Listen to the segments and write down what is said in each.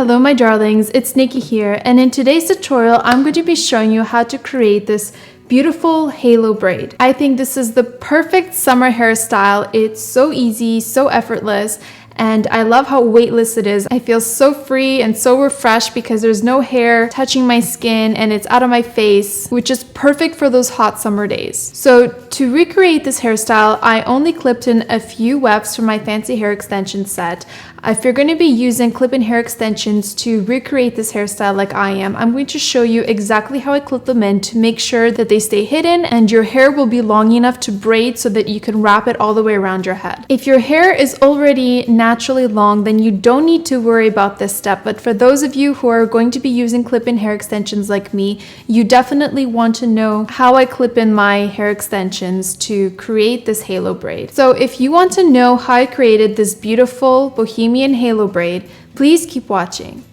Hello my darlings, it's Nikki here, and in today's tutorial I'm going to be showing you how to create this beautiful halo braid. I think this is the perfect summer hairstyle. It's so easy, so effortless, and I love how weightless it is. I feel so free and so refreshed because there's no hair touching my skin and it's out of my face, which is perfect for those hot summer days. So to recreate this hairstyle, I only clipped in a few wefts from my fancy hair extension set. If you're going to be using clip-in hair extensions to recreate this hairstyle like I am, I'm going to show you exactly how I clip them in to make sure that they stay hidden and your hair will be long enough to braid so that you can wrap it all the way around your head. If your hair is already naturally long, then you don't need to worry about this step, but for those of you who are going to be using clip-in hair extensions like me, you definitely want to know how I clip in my hair extensions to create this halo braid. So if you want to know how I created this beautiful bohemian halo braid, please keep watching.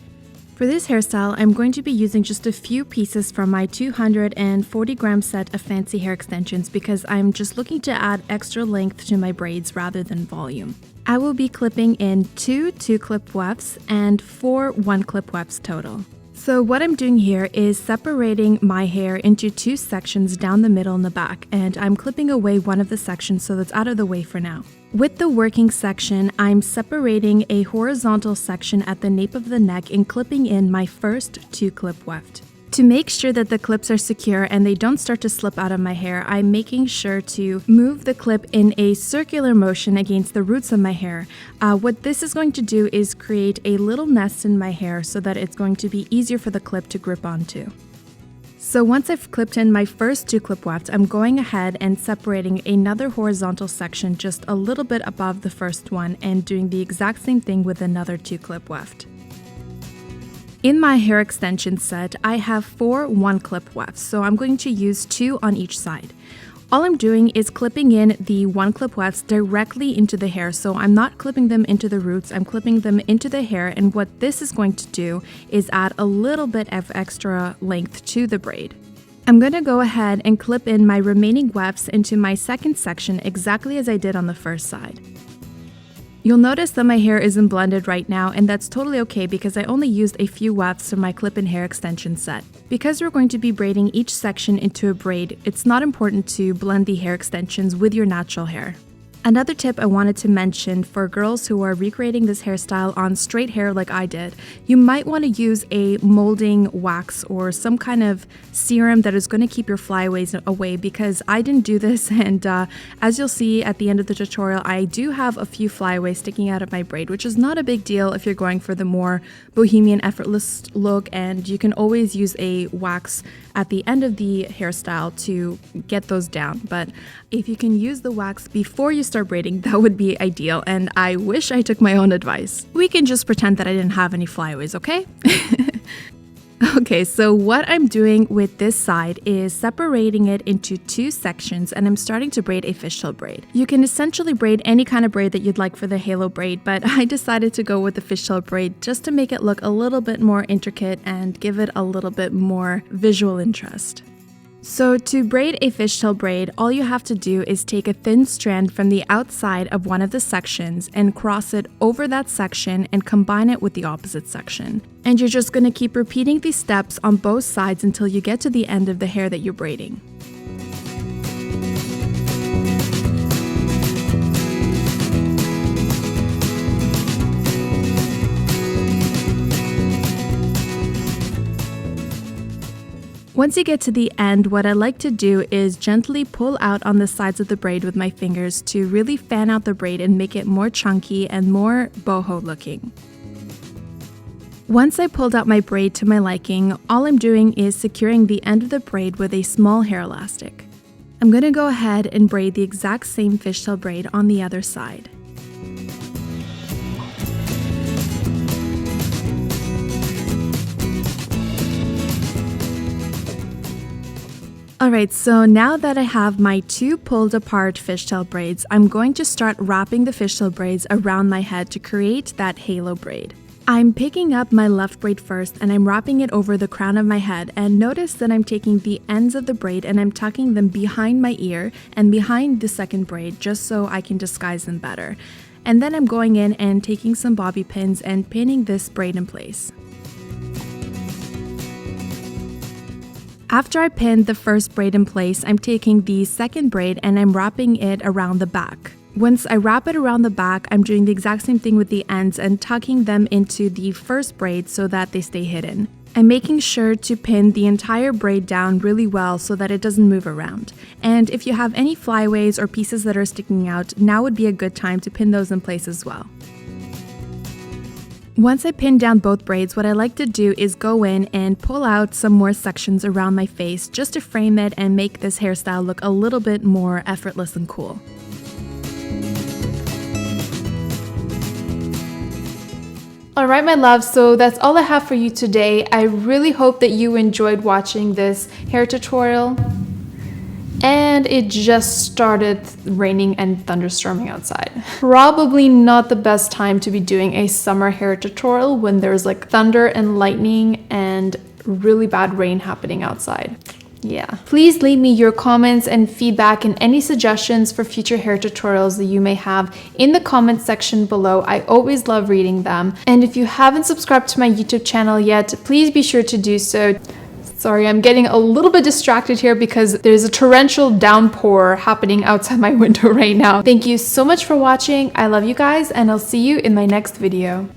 For this hairstyle, I'm going to be using just a few pieces from my 240 gram set of fancy hair extensions because I'm just looking to add extra length to my braids rather than volume. I will be clipping in 2 2-clip wefts and 4 1-clip wefts total. So what I'm doing here is separating my hair into 2 sections down the middle and the back, and I'm clipping away one of the sections so that's out of the way for now. With the working section, I'm separating a horizontal section at the nape of the neck and clipping in my first 2-clip weft. To make sure that the clips are secure and they don't start to slip out of my hair, I'm making sure to move the clip in a circular motion against the roots of my hair. What this is going to do is create a little nest in my hair so that it's going to be easier for the clip to grip onto. So once I've clipped in my first 2-clip weft, I'm going ahead and separating another horizontal section just a little bit above the first one and doing the exact same thing with another 2-clip weft. In my hair extension set, I have 4 1-clip wefts, so I'm going to use 2 on each side. All I'm doing is clipping in the 1-clip wefts directly into the hair, so I'm not clipping them into the roots, I'm clipping them into the hair, and what this is going to do is add a little bit of extra length to the braid. I'm going to go ahead and clip in my remaining wefts into my second section exactly as I did on the first side. You'll notice that my hair isn't blended right now, and that's totally okay because I only used a few wefts from my clip-in hair extension set. Because we're going to be braiding each section into a braid, it's not important to blend the hair extensions with your natural hair. Another tip I wanted to mention for girls who are recreating this hairstyle on straight hair like I did, you might want to use a molding wax or some kind of serum that is going to keep your flyaways away because I didn't do this, and as you'll see at the end of the tutorial, I do have a few flyaways sticking out of my braid, which is not a big deal if you're going for the more bohemian effortless look, and you can always use a wax at the end of the hairstyle to get those down. But if you can use the wax before you start braiding, that would be ideal, and I wish I took my own advice. We can just pretend that I didn't have any flyaways, okay? Okay, so what I'm doing with this side is separating it into 2 sections, and I'm starting to braid a fishtail braid. You can essentially braid any kind of braid that you'd like for the halo braid, but I decided to go with the fishtail braid just to make it look a little bit more intricate and give it a little bit more visual interest. So to braid a fishtail braid, all you have to do is take a thin strand from the outside of one of the sections and cross it over that section and combine it with the opposite section. And you're just going to keep repeating these steps on both sides until you get to the end of the hair that you're braiding. Once you get to the end, what I like to do is gently pull out on the sides of the braid with my fingers to really fan out the braid and make it more chunky and more boho looking. Once I pulled out my braid to my liking, all I'm doing is securing the end of the braid with a small hair elastic. I'm going to go ahead and braid the exact same fishtail braid on the other side. Alright, so now that I have my 2 pulled apart fishtail braids, I'm going to start wrapping the fishtail braids around my head to create that halo braid. I'm picking up my left braid first and I'm wrapping it over the crown of my head, and notice that I'm taking the ends of the braid and I'm tucking them behind my ear and behind the second braid just so I can disguise them better. And then I'm going in and taking some bobby pins and pinning this braid in place. After I pinned the first braid in place, I'm taking the second braid and I'm wrapping it around the back. Once I wrap it around the back, I'm doing the exact same thing with the ends and tucking them into the first braid so that they stay hidden. I'm making sure to pin the entire braid down really well so that it doesn't move around. And if you have any flyaways or pieces that are sticking out, now would be a good time to pin those in place as well. Once I pin down both braids, what I like to do is go in and pull out some more sections around my face just to frame it and make this hairstyle look a little bit more effortless and cool. Alright my loves, so that's all I have for you today. I really hope that you enjoyed watching this hair tutorial. And it just started raining and thunderstorming outside. Probably not the best time to be doing a summer hair tutorial when there's like thunder and lightning and really bad rain happening outside. Yeah. Please leave me your comments and feedback and any suggestions for future hair tutorials that you may have in the comments section below. I always love reading them. And if you haven't subscribed to my YouTube channel yet, please be sure to do so. Sorry, I'm getting a little bit distracted here because there's a torrential downpour happening outside my window right now. Thank you so much for watching. I love you guys and I'll see you in my next video.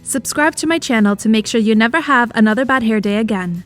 Subscribe to my channel to make sure you never have another bad hair day again.